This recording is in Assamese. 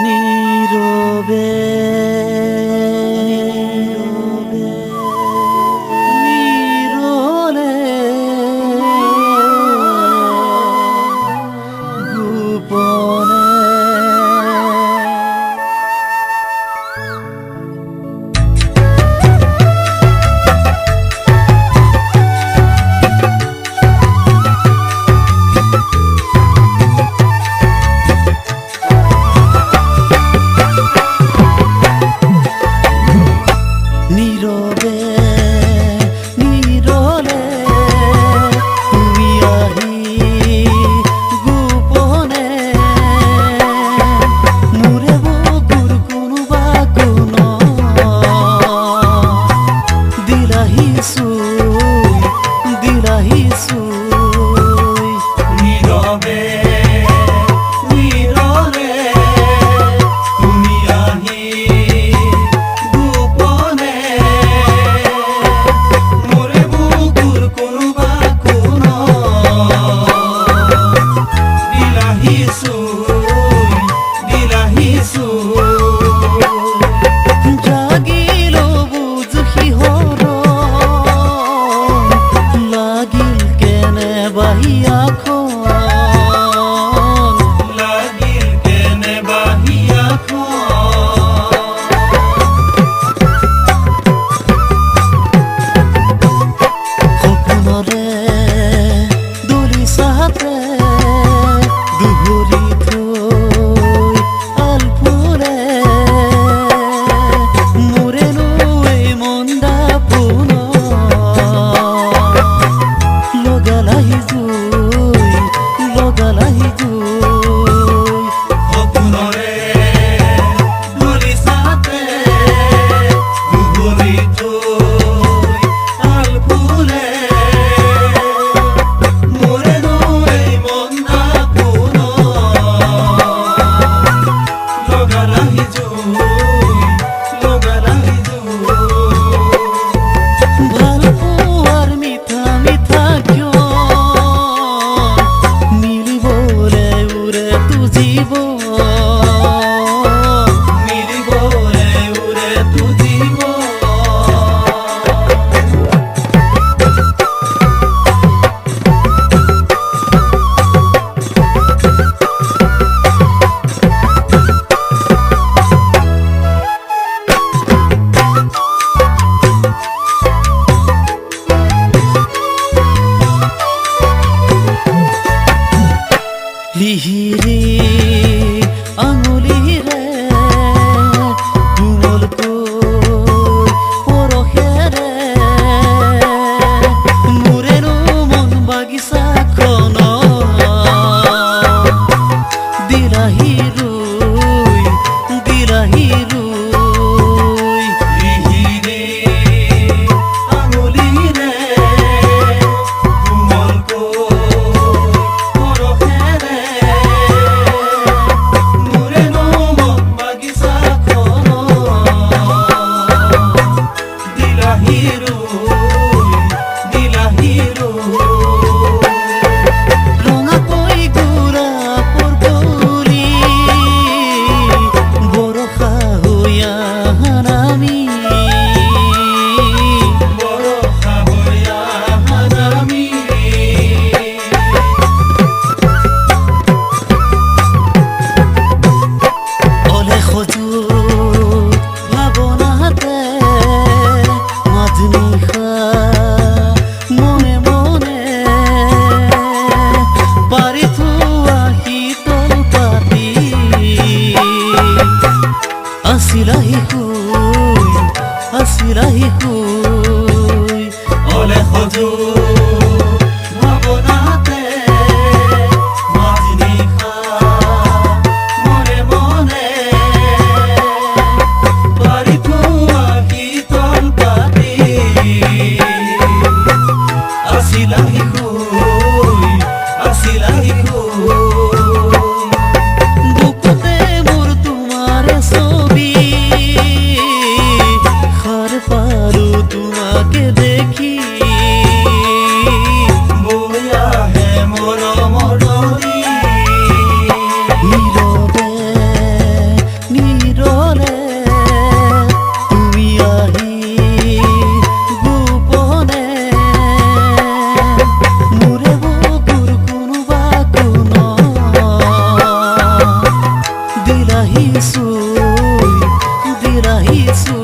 নীরবে নীরলে গোপনে নীরবে নীরলে তুমি আহি গোপনে মোরে বুকুর কোনোবা কোন দিলাহি সুই নীরবে নীরলে তুমি আহি জাগিল বুঝি হর লাগিল কেনে বাহিয়া লাগিল কেনে বাহিয়া সপনরে দলি সাহাতে দুহরি থৈ আলফুলে মোরে নৈ মন্দা পুন লগালাহি জুই সপনরে দলি সাহাতে দুহরি থৈ আলফুলে মোরে নৈ মন্দা পুন লগালাহি জুই ভাল পোৱাৰ মিঠা মিঠা কিয় মিলিবলে উৰে তু জীৱ লিহিৰি আঙুলিৰে কোমলকৈ পৰশেৰে মোৰেনো মন বাগিচাখন দিলাহি ৰুই লিহিৰি আঙুলিৰে ভাবনাতে মাজনিশা আহিছোঁ